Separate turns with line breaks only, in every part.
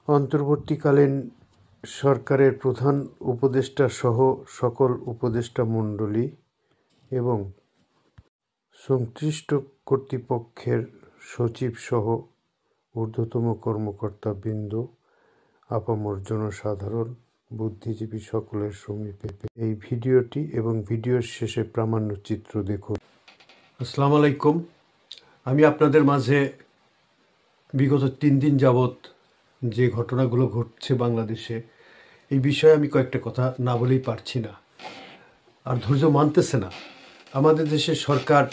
অন্তর্বর্তীকালীন সরকারের প্রধান উপদেষ্টা সহ সকল উপদেষ্টা মণ্ডলী এবং সংশ্লিষ্ট কর্তৃপক্ষের সচিব সহ ঊর্ধ্বতন কর্মকর্তাবৃন্দ, আপামর জনসাধারণ, বুদ্ধিজীবী সকলের সমীপে এই ভিডিওটি এবং ভিডিওর শেষে প্রামাণ্যচিত্র দেখুন।
আসসালামু আলাইকুম। আমি আপনাদের মাঝে বিগত 3 দিন যাবৎ যে ঘটনাগুলো ঘটছে বাংলাদেশে, এই বিষয়ে আমি কয়েকটা কথা না বলেই পারছি না, আর ধৈর্য মানতেছে না। আমাদের দেশের সরকার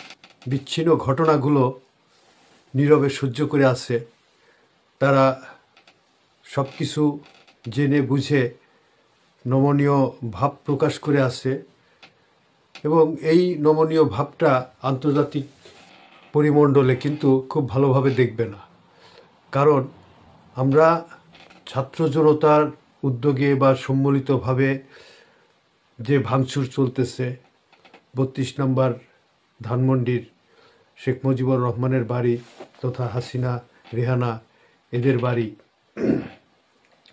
বিচ্ছিন্ন ঘটনাগুলো নীরবে সহ্য করে আছে। তারা সব কিছু জেনে বুঝে নমনীয় ভাব প্রকাশ করে আছে এবং এই নমনীয় ভাবটা আন্তর্জাতিক পরিমণ্ডলে কিন্তু খুব ভালোভাবে দেখবে না। কারণ আমরা ছাত্র জনতার উদ্যোগে বা সম্মিলিতভাবে যে ভাঙচুর চলতেছে 32 নম্বর ধানমন্ডির শেখ মুজিবুর রহমানের বাড়ি তথা হাসিনা রেহানা এদের বাড়ি,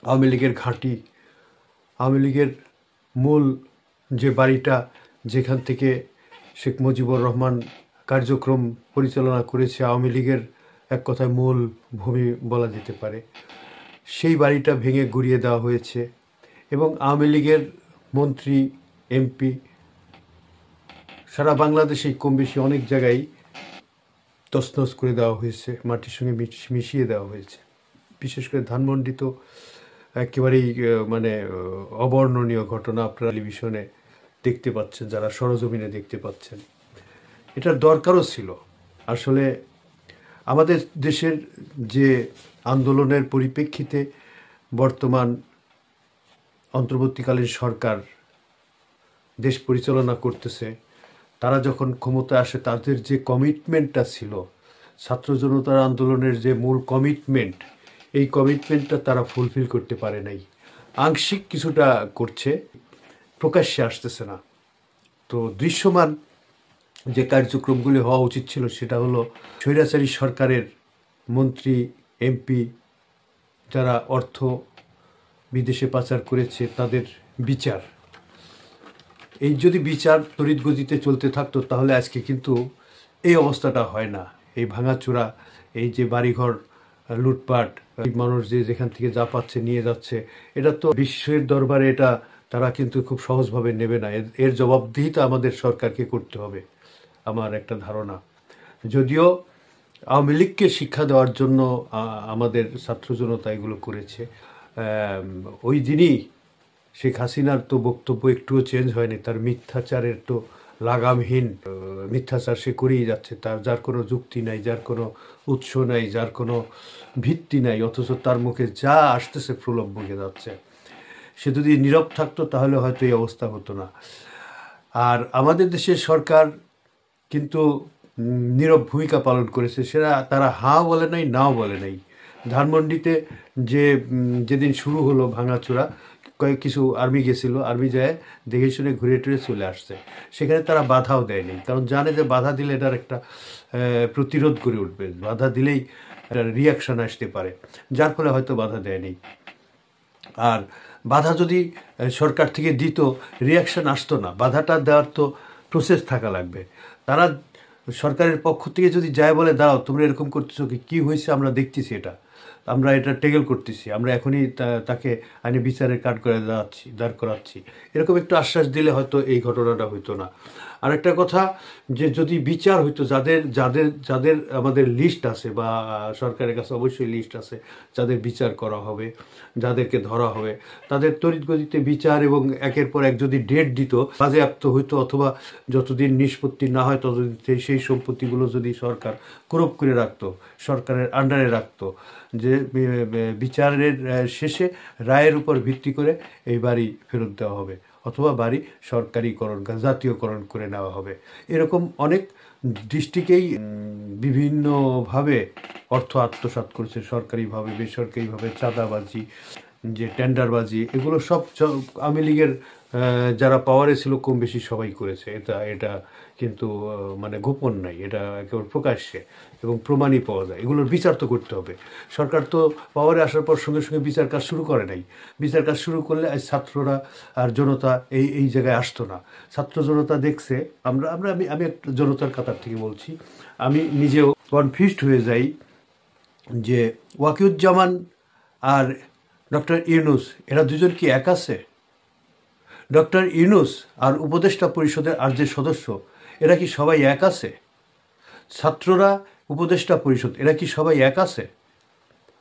আওয়ামী লীগের ঘাঁটি, আওয়ামী লীগের মূল যে বাড়িটা যেখান থেকে শেখ মুজিবুর রহমান কার্যক্রম পরিচালনা করেছে, আওয়ামী লীগের এক কথায় মূল ভূমি বলা যেতে পারে, সেই বাড়িটা ভেঙে গুড়িয়ে দেওয়া হয়েছে এবং আওয়ামী লীগের মন্ত্রী এমপি সারা বাংলাদেশেই কম বেশি অনেক জায়গায় তছনছ করে দেওয়া হয়েছে, মাটির সঙ্গে মিশিয়ে দেওয়া হয়েছে। বিশেষ করে ধানমন্ডি তো একেবারেই অবর্ণনীয় ঘটনা, আপনারা টেলিভিশনে দেখতে পাচ্ছেন, যারা সরজমিনে দেখতে পাচ্ছেন। এটার দরকারও ছিল। আসলে আমাদের দেশের যে আন্দোলনের পরিপ্রেক্ষিতে বর্তমান অন্তর্বর্তীকালীন সরকার দেশ পরিচালনা করতেছে, তারা যখন ক্ষমতায় আসে তাদের যে কমিটমেন্টটা ছিল, ছাত্র জনতার আন্দোলনের যে মূল কমিটমেন্ট, এই কমিটমেন্টটা তারা ফুলফিল করতে পারে নাই। আংশিক কিছুটা করছে, প্রকাশ্যে আসতেছে না। তো দৃশ্যমান যে কার্যক্রমগুলি হওয়া উচিত ছিল সেটা হলো স্বৈরাচারী সরকারের মন্ত্রী এমপি যারা অর্থ বিদেশে পাচার করেছে তাদের বিচার। এই যদি বিচার তড়িৎ গতিতে চলতে থাকতো তাহলে আজকে কিন্তু এই অবস্থাটা হয় না। এই ভাঙাচোরা, এই যে বাড়িঘর লুটপাট, মানুষ যে যেখান থেকে যা পাচ্ছে নিয়ে যাচ্ছে, এটা তো বিশ্বের দরবারে এটা তারা কিন্তু খুব সহজভাবে নেবে না। এর জবাবদিহিতা আমাদের সরকারকে করতে হবে, আমার একটা ধারণা। যদিও আওয়ামী লীগকে শিক্ষা দেওয়ার জন্য আমাদের ছাত্র জনতা এগুলো করেছে, ওই দিনই শেখ হাসিনার তো বক্তব্য একটুও চেঞ্জ হয়নি। তার মিথ্যাচারের তো লাগামহীন মিথ্যাচার সে করেই যাচ্ছে, যার কোনো যুক্তি নাই, যার কোনো উৎস নাই, যার কোনো ভিত্তি নাই, অথচ তার মুখে যা আসতেছে প্রলোভ বকে যাচ্ছে। সে যদি নীরব থাকতো তাহলে হয়তো এই অবস্থা হতো না। আর আমাদের দেশের সরকার কিন্তু নীরব ভূমিকা পালন করেছে। তারা হাঁ বলে নাই, নাও বলে নাই। ধানমন্ডিতে যেদিন শুরু হলো ভাঙাচোরা, কিছু আর্মি গেছিল, আর্মি যায় দেখে শুনে ঘুরে টুরে চলে আসছে। সেখানে তারা বাধাও দেয়নি, কারণ জানে যে বাধা দিলে এটার একটা প্রতিরোধ করে উঠবে, বাধা দিলেই একটা রিয়াকশান আসতে পারে, যার ফলে হয়তো বাধা দেয়নি। আর বাধা যদি সরকার থেকে দিত, রিয়াকশান আসতো না। বাধাটা দেওয়ার তো প্রসেস থাকা লাগবে। তারা সরকারের পক্ষ থেকে যদি যায় বলে, দাও তোমরা এরকম করতেছো, কি হয়েছে আমরা দেখতেছি, আমরা এটা টেকেল করতেছি, আমরা এখনই তাকে আইনি বিচারের কাঠ করে দাঁড় করাচ্ছি, এরকম একটু আশ্বাস দিলে হয়তো এই ঘটনাটা হইতো না। আর একটা কথা, যে যদি বিচার হইতো, যাদের আমাদের লিস্ট আছে বা সরকারের কাছে অবশ্যই লিস্ট আছে, যাদের বিচার করা হবে, যাদেরকে ধরা হবে, তাদের তড়িৎ গতিতে বিচার এবং একের পর এক যদি ডেট দিত, বাজেয়াপ্ত হইতো, অথবা যতদিন নিষ্পত্তি না হয় ততদিন সেই সম্পত্তিগুলো যদি সরকার ক্রোপ করে রাখতো, সরকারের আন্ডারে রাখতো, যে বিচারের শেষে রায়ের উপর ভিত্তি করে এই বাড়ি ফেরত দেওয়া হবে, অথবা বাড়ি সরকারিকরণ জাতীয়করণ করে নেওয়া হবে। এরকম অনেক ডিস্ট্রিক্টেই বিভিন্নভাবে অর্থ আত্মসাৎ করেছে, সরকারিভাবে বেসরকারিভাবে চাঁদাবাজি, যে টেন্ডারবাজি, এগুলো সব আওয়ামী লীগের যারা পাওয়ারে ছিল কম বেশি সবাই করেছে। এটা কিন্তু মানে গোপন নাই, এটা একেবারে প্রকাশ্যে এবং প্রমাণই পাওয়া যায়। এগুলোর বিচার তো করতে হবে। সরকার তো পাওয়ারে আসার পর সঙ্গে সঙ্গে বিচার কাজ শুরু করে নাই। বিচার কাজ শুরু করলে আজ ছাত্ররা আর জনতা এই জায়গায় আসতো না। ছাত্র জনতা দেখছে, আমি একটা জনতার কাতার থেকে বলছি, আমি নিজেও কনফিউজড হয়ে যাই যে ওয়াকিউজ্জামান আর ডক্টর ইউনূস এরা দুজন কি এক আছে? ডক্টর ইউনূস আর উপদেষ্টা পরিষদের আর যে সদস্য এরা কি সবাই এক আছে? ছাত্ররা, উপদেষ্টা পরিষদ এরা কি সবাই এক আছে?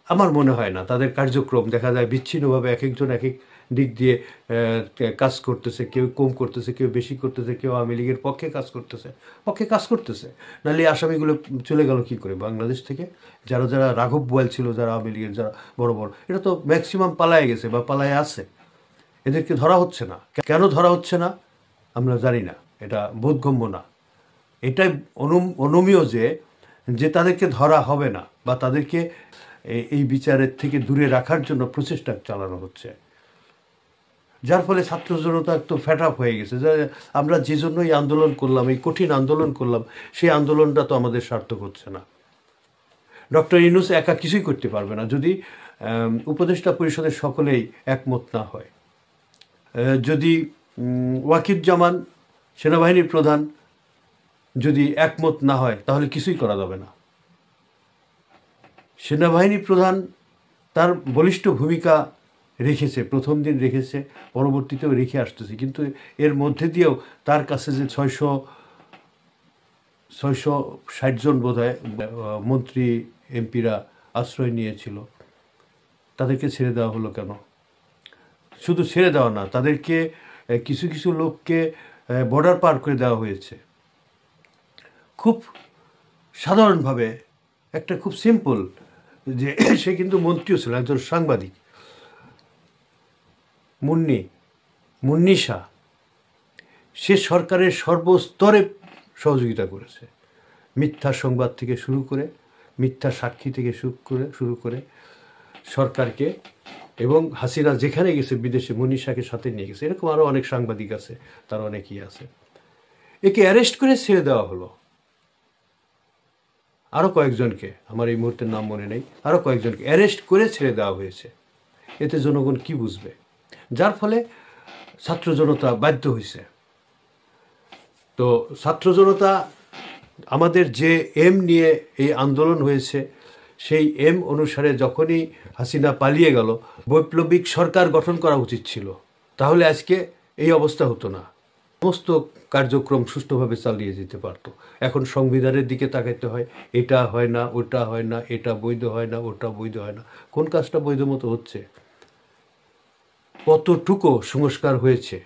আমার মনে হয় না। তাদের কার্যক্রম দেখা যায় বিচ্ছিন্নভাবে এক একজন এক এক দিক দিয়ে কাজ করতেছে। কেউ কম করতেছে, কেউ বেশি করতেছে, কেউ আওয়ামী লীগের পক্ষে কাজ করতেছে। নাহলে আসামিগুলো চলে গেল কি করে বাংলাদেশ থেকে? যারা রাঘব বোয়াল ছিল, যারা আওয়ামী লীগের যারা বড় এটা তো ম্যাক্সিমাম পালায়ে গেছে বা পালায়ে আছে। এদেরকে ধরা হচ্ছে না। কেন ধরা হচ্ছে না আমরা জানি না, এটা বোধগম্য না। এটাই অনুমীয় যে তাদেরকে ধরা হবে না বা তাদেরকে এই বিচারের থেকে দূরে রাখার জন্য প্রচেষ্টা চালানো হচ্ছে, যার ফলে ছাত্র জনতা একটু ফ্যাট আপ হয়ে গেছে। আমরা যে জন্য এই আন্দোলন করলাম, এই কঠিন আন্দোলন করলাম, সেই আন্দোলনটা তো আমাদের সার্থক হচ্ছে না। ডক্টর ইউনূস একা কিছুই করতে পারবে না যদি উপদেষ্টা পরিষদের সকলেই একমত না হয়। যদি ওয়াকিউজ্জামান সেনাবাহিনীর প্রধান যদি একমত না হয় তাহলে কিছুই করা যাবে না। সেনাবাহিনী প্রধান তার বলিষ্ঠ ভূমিকা রেখেছে, প্রথম দিন রেখেছে, পরবর্তীতেও রেখে আসতেছে, কিন্তু এর মধ্যে দিয়েও তার কাছে যে 660 জন বোধহয় মন্ত্রী এমপিরা আশ্রয় নিয়েছিল, তাদেরকে ছেড়ে দেওয়া হলো কেন? শুধু ছেড়ে দেওয়া না, তাদেরকে কিছু কিছু লোককে বর্ডার পার করে দেওয়া হয়েছে। খুব সাধারণভাবে একটা খুব সিম্পল, যে সে কিন্তু মন্ত্রীও ছিল, একজন সাংবাদিক, মুন্নি শাহ, সে সরকারের সর্বস্তরে সহযোগিতা করেছে। মিথ্যা সংবাদ থেকে শুরু করে, মিথ্যা সাক্ষী থেকে শুরু করে সরকারকে, এবং হাসিনা যেখানে গেছে বিদেশে মুন্নি শাহকে সাথে নিয়ে গেছে। এরকম আরও অনেক সাংবাদিক আছে, তার অনেকেই আছে। একে অ্যারেস্ট করে ছেড়ে দেওয়া হলো। আরও কয়েকজনকে, আমার এই মুহূর্তের নাম মনে নেই, আরও কয়েকজনকে অ্যারেস্ট করে ছেড়ে দেওয়া হয়েছে। এতে জনগণ কি বুঝবে? যার ফলে ছাত্র জনতা বাধ্য হয়েছে। তো ছাত্র জনতা আমাদের যে এম নিয়ে এই আন্দোলন হয়েছে, সেই এম অনুসারে যখনই হাসিনা পালিয়ে গেল, বৈপ্লবিক সরকার গঠন করা উচিত ছিল, তাহলে আজকে এই অবস্থা হতো না। সমস্ত কার্যক্রম সুষ্ঠুভাবে চালিয়ে যেতে পারত। এখন সংবিধানের দিকে তাকাইতে হয়, এটা হয় না, ওটা হয় না, এটা বৈধ হয় না, ওটা বৈধ হয় না। কোন কাজটা বৈধ মতো হচ্ছে? কতটুকু সংস্কার হয়েছে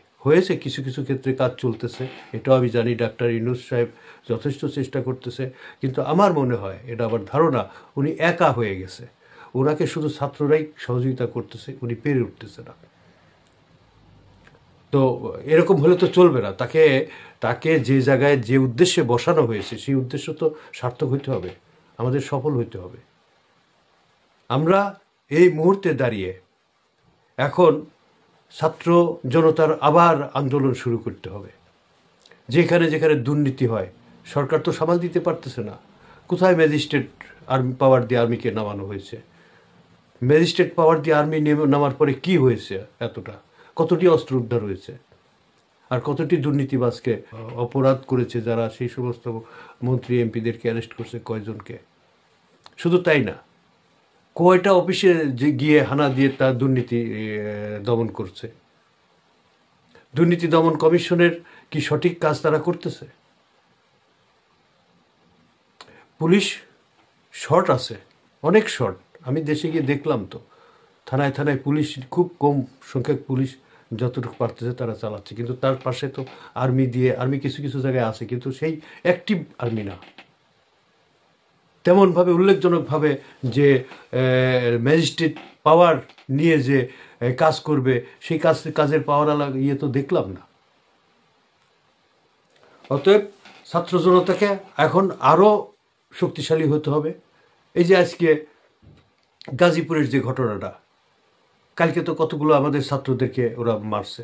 কিছু কিছু ক্ষেত্রে কাজ চলতেছে, এটাও আমি জানি। ডাক্তার ইউনূস সাহেব যথেষ্ট চেষ্টা করতেছে, কিন্তু আমার মনে হয়, এটা আবার ধারণা, উনি একা হয়ে গেছে। ওনাকে শুধু ছাত্ররাই সহযোগিতা করতেছে, উনি পেরে উঠতেছে না। তো এরকম হলে তো চলবে না। তাকে যে জায়গায় যে উদ্দেশ্যে বসানো হয়েছে, সেই উদ্দেশ্য তো সার্থক হইতে হবে, আমাদের সফল হইতে হবে। আমরা এই মুহূর্তে দাঁড়িয়ে এখন ছাত্র জনতার আবার আন্দোলন শুরু করতে হবে। যেখানে যেখানে দুর্নীতি হয়, সরকার তো সামাল দিতে পারতেছে না। কোথায় ম্যাজিস্ট্রেট পাওয়ার দিয়ে আর্মিকে নামানো হয়েছে? ম্যাজিস্ট্রেট পাওয়ার দিয়ে আর্মি নামার পরে কি হয়েছে? কতটি অস্ত্র উদ্ধার হয়েছে? আর কতটি দুর্নীতিবাজকে অপরাধ করেছে যারা সেই সমস্ত মন্ত্রী এমপিদেরকে অ্যারেস্ট করছে কয়জনকে? শুধু তাই না, কয়টা অফিসে গিয়ে হানা দিয়ে তার দুর্নীতি দমন করছে? দুর্নীতি দমন কমিশনের কি সঠিক কাজ তারা করতেছে? পুলিশ শর্ট আছে, অনেক শর্ট। আমি দেশে গিয়ে দেখলাম তো, থানায় থানায় পুলিশ, খুব কম সংখ্যক পুলিশ যতটুকু পারতেছে তারা চালাচ্ছে, কিন্তু তার পাশে তো আর্মি কিছু কিছু জায়গায় আছে, কিন্তু সেই অ্যাক্টিভ আর্মি না। তেমনভাবে উল্লেখজনকভাবে যে ম্যাজিস্ট্রেট পাওয়ার নিয়ে যে কাজ করবে, সেই কাজের পাওয়ার ইয়ে তো দেখলাম না। অতএব ছাত্র জনতাকে এখন আরও শক্তিশালী হতে হবে। এই যে আজকে গাজীপুরের যে ঘটনাটা, কালকে তো কতগুলো আমাদের ছাত্রদেরকে ওরা মারছে।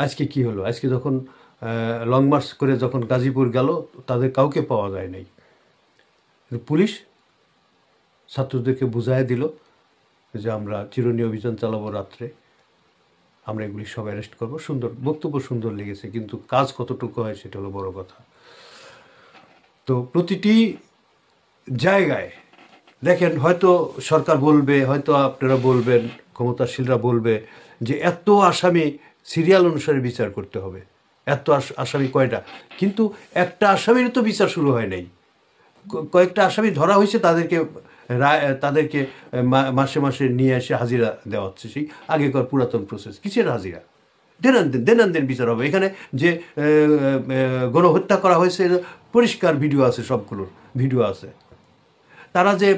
আজকে কি হলো? আজকে যখন লং মার্চ করে যখন গাজীপুর গেল, তাদের কাউকে পাওয়া যায় নাই। পুলিশ ছাত্রদেরকে বুঝায় দিল যে আমরা চিরুনি অভিযান চালাবো, রাত্রে আমরা এগুলি সব অ্যারেস্ট করবো। সুন্দর বক্তব্য, সুন্দর লেগেছে, কিন্তু কাজ কতটুকু হয় সেটা হলো বড় কথা। তো প্রতিটি জায়গায় দেখেন, হয়তো সরকার বলবে, হয়তো আপনারা বলবেন, ক্ষমতাশীলরা বলবে যে এত আসামি সিরিয়াল অনুসারে বিচার করতে হবে। এত আসামি কয়টা? কিন্তু একটা আসামির তো বিচার শুরু হয় নাই। কয়েকটা আসামি ধরা হয়েছে, তাদেরকে মাসে মাসে নিয়ে এসে হাজিরা দেওয়া হচ্ছে, সেই আগেকার পুরাতন প্রসেস। কিসের হাজিরা? দেনান বিচার হবে। এখানে যে গণহত্যা করা হয়েছে পরিষ্কার ভিডিও আছে, সবগুলোর ভিডিও আছে। তারা যে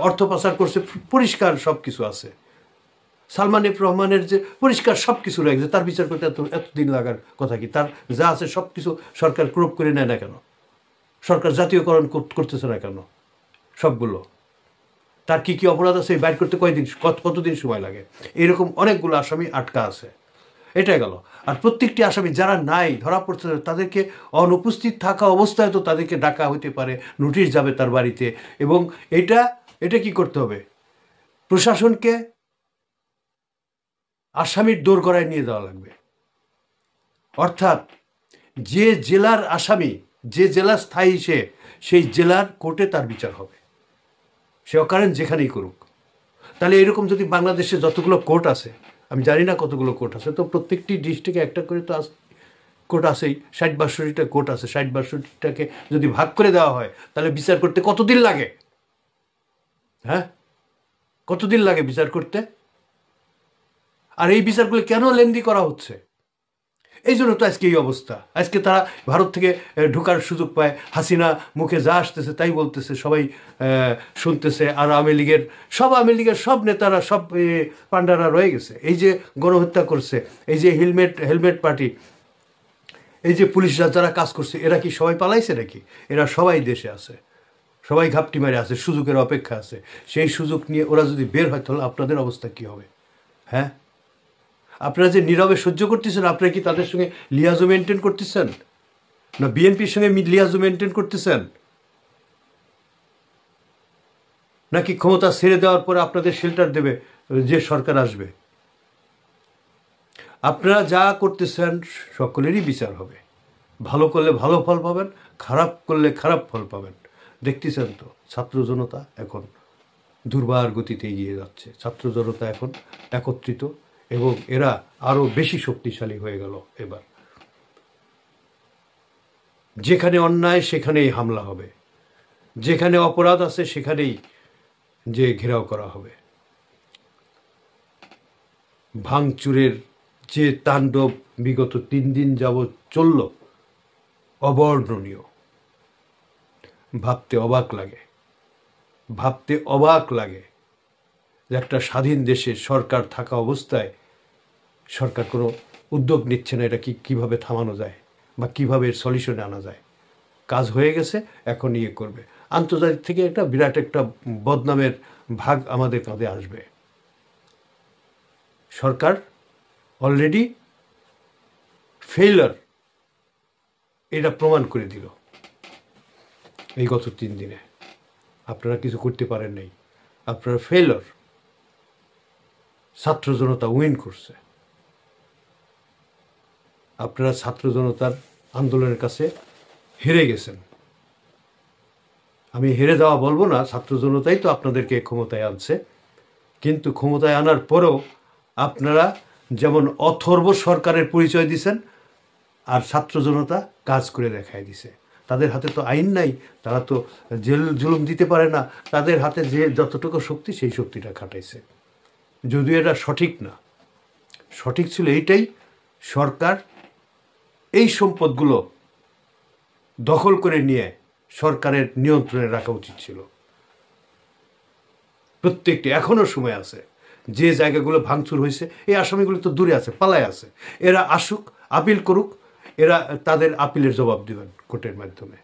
অর্থ পাচার করছে পরিষ্কার সব কিছু আছে। সালমান এফ রহমানের যে পরিষ্কার সব কিছু রয়েছে, তার বিচার করতে এতদিন লাগার কথা কি? তার যা আছে সব কিছু সরকার ক্রোপ করে নেয় না কেন? সরকার জাতীয়করণ করতেছে না কেন সবগুলো? তার কি কি অপরাধ আছে বাইর করতে কতদিন সময় লাগে? এরকম অনেকগুলো আসামি আটকা আছে। এটা গেল। আর প্রত্যেকটি আসামি যারা নাই, ধরা পড়ছে, তাদেরকে অনুপস্থিত থাকা অবস্থায় তো তাদেরকে ডাকা হইতে পারে, নোটিশ যাবে তার বাড়িতে। এবং এটা কি করতে হবে? প্রশাসনকে আসামির দোরগোড়ায় নিয়ে যাওয়া লাগবে। অর্থাৎ যে জেলার আসামি, যে জেলার স্থায়ী সেই জেলার কোর্টে তার বিচার হবে, সে অকারণ যেখানেই করুক। তাহলে এরকম যদি বাংলাদেশে যতগুলো কোর্ট আছে, আমি জানি না কতগুলো কোর্ট আছে, তো প্রত্যেকটি ডিস্ট্রিক্টে একটা করে তো কোর্ট আছেই। 60-62টা কোর্ট আছে। 60-62টাকে যদি ভাগ করে দেওয়া হয়, তাহলে বিচার করতে কতদিন লাগে? হ্যাঁ, কতদিন লাগে বিচার করতে? আর এই বিচারগুলো কেন লেন্দি করা হচ্ছে? এই জন্য তো আজকে এই অবস্থা। আজকে তারা ভারত থেকে ঢোকার সুযোগ পায়, হাসিনা মুখে যা আসতেছে তাই বলতেছে, সবাই শুনতেছে। আর আওয়ামী লীগের সব নেতারা, সব পান্ডারা রয়ে গেছে। এই যে গণহত্যা করছে, এই যে হেলমেট পার্টি, এই যে পুলিশরা যারা কাজ করছে, এরা কি সবাই পালাইছে নাকি? এরা সবাই দেশে আছে, সবাই ঘাপটি মারে আছে, সুযোগের অপেক্ষা আছে। সেই সুযোগ নিয়ে ওরা যদি বের হয়, তাহলে আপনাদের অবস্থা কি হবে? হ্যাঁ, আপনারা যে নীরবে সহ্য করতেছেন, আপনারা কি তাদের সঙ্গে লিয়াজো মেনটেন করতেছেন? না বিএনপির সঙ্গে লিয়াজো মেনটেন করতেছেন? নাকি ক্ষমতা ছেড়ে দেওয়ার পরে আপনাদের শেল্টার দেবে যে সরকার আসবে? আপনারা যা করতেছেন সকলেরই বিচার হবে। ভালো করলে ভালো ফল পাবেন, খারাপ করলে খারাপ ফল পাবেন। দেখতেছেন তো, ছাত্র জনতা এখন দুর্বার গতিতে এগিয়ে যাচ্ছে। ছাত্র জনতা এখন একত্রিত, এবং এরা আরো বেশি শক্তিশালী হয়ে গেল। এবার যেখানে অন্যায় সেখানেই হামলা হবে, যেখানে অপরাধ আছে সেখানেই যে ঘেরাও করা হবে। ভাঙচুরের যে তাণ্ডব বিগত 3 দিন যাবৎ চলল, অবর্ণনীয়। ভাবতে অবাক লাগে যে একটা স্বাধীন দেশে সরকার থাকা অবস্থায় সরকার কোনো উদ্যোগ নিচ্ছে না। এটা কিভাবে থামানো যায় বা কিভাবে এর সলিউশনে আনা যায়? কাজ হয়ে গেছে, এখন ইয়ে করবে। আন্তর্জাতিক থেকে একটা বিরাট একটা বদনামের ভাগ আমাদের কাঁধে আসবে। সরকার অলরেডি ফেইলার, এটা প্রমাণ করে দিল এই গত 3 দিনে। আপনারা কিছু করতে পারেন নাই, আপনারা ফেইলার। ছাত্র জনতা উইন করছে। আপনারা ছাত্র জনতার আন্দোলনের কাছে হেরে গেছেন। আমি হেরে যাওয়া বলবো না, ছাত্র জনতাই তো আপনাদেরকে ক্ষমতায় আনছে। কিন্তু ক্ষমতায় আনার পরেও আপনারা যেমন অথর্ব সরকারের পরিচয় দিছেন, আর ছাত্র জনতা কাজ করে দেখায় দিছে। তাদের হাতে তো আইন নাই, তারা তো জেল জুলুম দিতে পারে না। তাদের হাতে যে যতটুকু শক্তি, সেই শক্তিটা খাটাইছে। যদিও এটা সঠিক না, সঠিক ছিল এইটাই, সরকার এই সম্পদগুলো দখল করে নিয়ে সরকারের নিয়ন্ত্রণে রাখা উচিত ছিল। প্রত্যেকটি এখনো সময় আছে। যে জায়গাগুলো ভাঙচুর হয়েছে, এই আসামিগুলো তো দূরে আছে, পালায় আছে। এরা আসুক, আপিল করুক, এরা তাদের আপিলের জবাব দেবেন কোর্টের মাধ্যমে।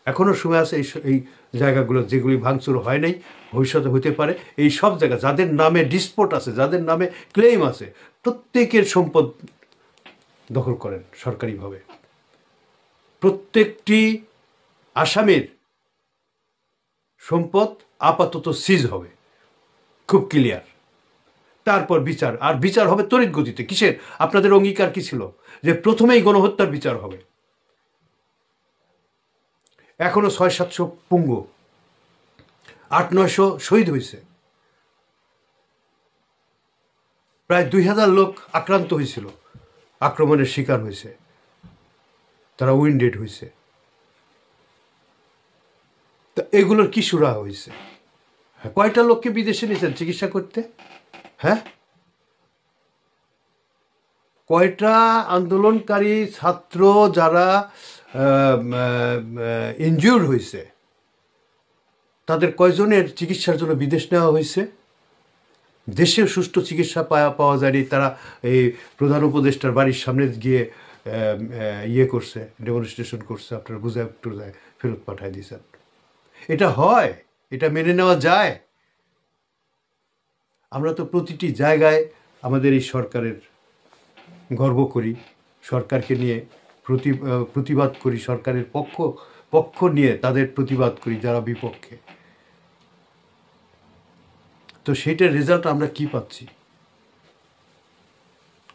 এখনো সময় আছে এই জায়গাগুলো যেগুলি ভাঙচুর হয় নাই, ভবিষ্যতে হতে পারে, এই সব জায়গা যাদের নামে ডিসপুট আছে, যাদের নামে ক্লেম আছে, প্রত্যেকের সম্পদ দখল করেন সরকারিভাবে। প্রত্যেকটি আসামির সম্পদ আপাতত সিজ হবে, খুব ক্লিয়ার। তারপর বিচার, আর বিচার হবে তড়িৎ গতিতে। কিসের? আপনাদের অঙ্গীকার কি ছিল? যে প্রথমেই গণহত্যার বিচার হবে। এখনো 600-700 পঙ্গু, 800-900 শহীদ হয়েছে, প্রায় 2000 লোক আক্রান্ত হয়েছিল, আক্রমণের শিকার হয়েছে, তারা উইন্ডেড হয়েছে। তা এগুলোর কি সুরা হয়েছে? কয়টা লোককে বিদেশে নিয়েছেন চিকিৎসা করতে? হ্যাঁ, কয়টা আন্দোলনকারী ছাত্র যারা ইনজিউর্ড হয়েছে তাদের কয়জনের চিকিৎসার জন্য বিদেশ নেওয়া হয়েছে? দেশে সুষ্ঠু চিকিৎসা পাওয়া যায়নি, তারা এই প্রধান উপদেষ্টার বাড়ির সামনে গিয়ে ইয়ে করছে, ডেমনস্ট্রেশন করছে, আপনারা বুঝায় ফেরত পাঠায় দিয়েছেন। এটা হয়? এটা মেনে নেওয়া যায়? আমরা তো প্রতিটি জায়গায় আমাদের এই সরকারের গর্ব করি, সরকারকে নিয়ে প্রতিবাদ করি, সরকারের পক্ষ নিয়ে তাদের প্রতিবাদ করি যারা বিপক্ষে। তো সেইটার রেজাল্ট আমরা কি পাচ্ছি?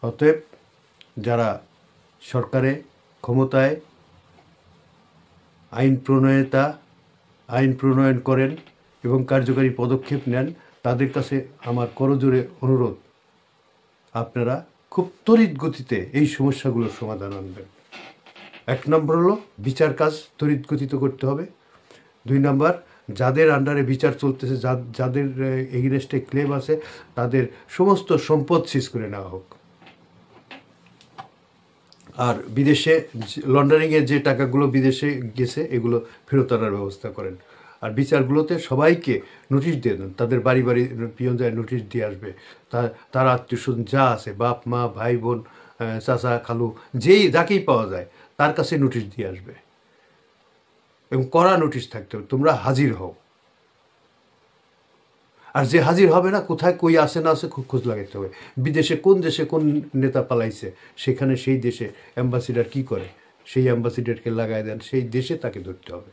অতএব যারা সরকারে ক্ষমতায় আইন প্রণয়ন করেন এবং কার্যকারী পদক্ষেপ নেন, তাদের কাছে আমার করজোড়ে অনুরোধ, আপনারা খুব তড়িৎ গতিতে এই সমস্যাগুলোর সমাধান আনবেন। 1 নম্বর হলো বিচার কাজ তড়িৎ গতিতে করতে হবে। 2 নম্বর, যাদের আন্ডারে বিচার চলতেছে, যাদের এগেইনস্টে ক্লেম আছে, তাদের সমস্ত সম্পদ সিজ করে নেওয়া হোক। আর বিদেশে লন্ডারিংয়ের যে টাকাগুলো বিদেশে গেছে এগুলো ফেরত আনার ব্যবস্থা করেন। আর বিচারগুলোতে সবাইকে নোটিশ দিয়ে দেন, তাদের বাড়ি পিয়ন যায় নোটিশ দিয়ে আসবে, তার আত্মীয়স্বজন যা আছে, বাপ মা ভাই বোন চাচা খালু যাকেই পাওয়া যায় তার কাছে নোটিশ দিয়ে আসবে, এবং কড়া নোটিশ থাকতে হবে, তোমরা হাজির হও। আর যে হাজির হবে না, কোথায় কই আসে না আসে খুব খোঁজ লাগাতে হবে। বিদেশে কোন দেশে কোন নেতা পালাইছে, সেখানে সেই দেশে অ্যাম্বাসিডার কি করে, সেই অ্যাম্বাসিডারকে লাগায় দেন, সেই দেশে তাকে ধরতে হবে,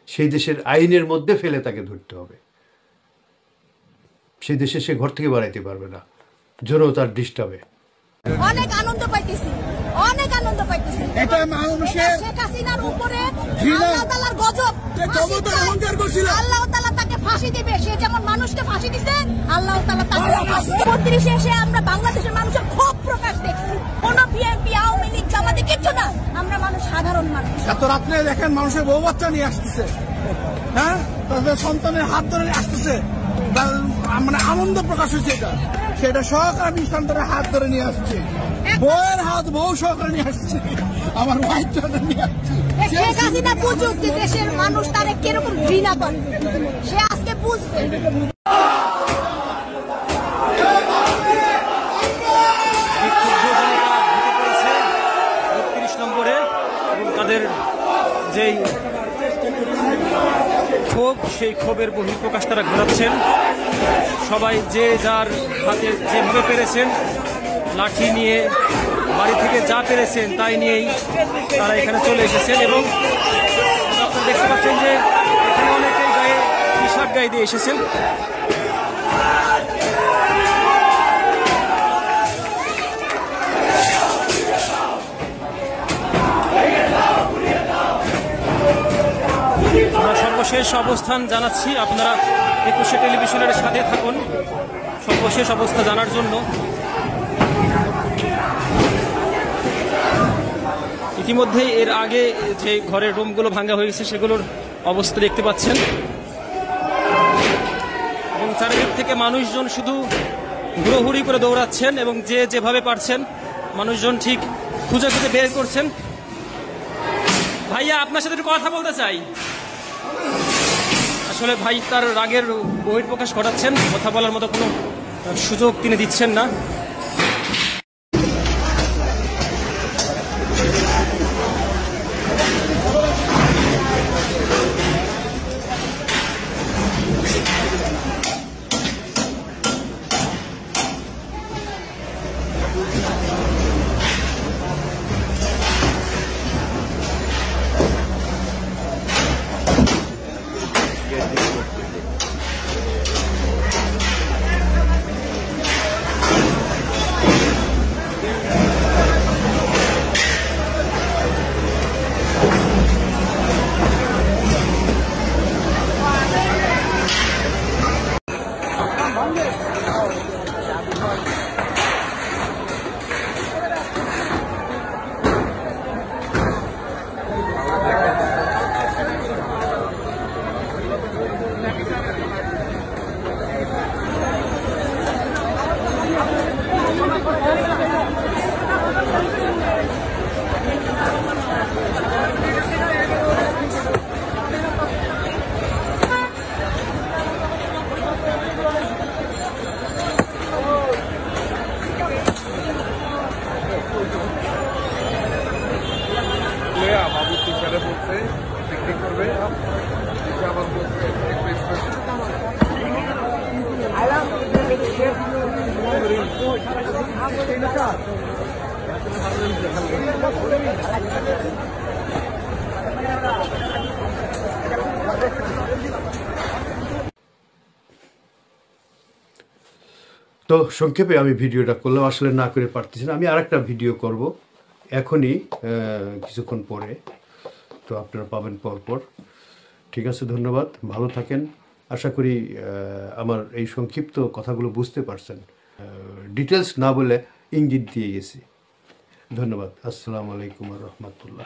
সেই দেশের আইনের মধ্যে ফেলে তাকে ধরতে হবে। সেই দেশে সে ঘর থেকে বাড়াইতে পারবে না, জনতার ডিস্টার্বে।
অনেক আনন্দ পাইতেছি, অনেক আনন্দ পাইতেছি।
এটা মানুষের
শেখ হাসিনার উপরে
ঘৃণা,
আল্লাহ তাআলার গজব।
অহংকার করছিল।
আল্লাহ তাআলা তাকে ফাঁসি দিবে। সে যেমন মানুষকে ফাঁসি দিছে, আল্লাহ তাআলা তাকে ৩৫ এসে আমরা বাংলাদেশের মানুষের ক্ষোভ প্রকাশ দেখছি। কোন বিএনপি, আওয়ামী লীগ, জামাতে কিচ্ছু না, আমরা মানুষ, সাধারণ মানুষ।
এত রাত্রে দেখেন মানুষের বউ বাচ্চা নিয়ে আসতেছে, হ্যাঁ, তাদের সন্তানের হাত ধরে আসতেছে, মানে আনন্দ প্রকাশ হয়েছে। এটা সেটা সহকারী সন্তানের হাত ধরে নিয়ে আসছে, বউয়ের হাত বউ সহকারে নিয়ে আসছে, আমার ওয়াইফ ধরে নিয়ে আসছে।
শেখ হাসিনা বুঝুক যে দেশের মানুষ তারে কিরকম ঘৃণা করে, সে আজকে বুঝবে।
তাদের যেই ক্ষোভ, সেই ক্ষোভের বহিঃপ্রকাশ তারা ঘটাচ্ছেন। সবাই যে যার হাতে যেভাবে পেরেছেন, লাঠি নিয়ে বাড়ি থেকে যা পেরেছেন তাই নিয়েই তারা এখানে চলে এসেছেন। এবং আপনারা দেখতে পাচ্ছেন যে এখানে অনেকেই গায়ে টি শার্ট গায়ে দিয়ে এসেছেন। আমরা সর্বশেষ অবস্থান জানাচ্ছি, আপনারা ২১শে টেলিভিশনের সাথে থাকুন সর্বশেষ অবস্থা জানার জন্য। ইতিমধ্যেই এর আগে যে ঘরের রুমগুলো ভাঙা হয়ে গেছে সেগুলোর অবস্থা দেখতে পাচ্ছেন, এবং চারিদিক থেকে মানুষজন শুধু হুড়োহুড়ি করে দৌড়াচ্ছেন, এবং যে যেভাবে পারছেন মানুষজন ঠিক খুঁজে খুঁজে বের করছেন। ভাইয়া, আপনার সাথে একটু কথা বলতে চাই। আসলে ভাই তার রাগের বহিঃপ্রকাশ ঘটাচ্ছেন, কথা বলার মতো কোনো সুযোগ তিনি দিচ্ছেন না।
তো সংক্ষেপে আমি ভিডিওটা করলাম, আসলে না করে পারতেছি না। আমি আরেকটা ভিডিও করব এখনই কিছুক্ষণ পরে, তো আপনারা পাবেন পরপর। ঠিক আছে, ধন্যবাদ, ভালো থাকেন। আশা করি আমার এই সংক্ষিপ্ত কথাগুলো বুঝতে পারছেন। ডিটেলস না বলে ইঙ্গিত দিয়ে গেছি। ধন্যবাদ। আসসালামু আলাইকুম ওয়া রাহমাতুল্লাহ।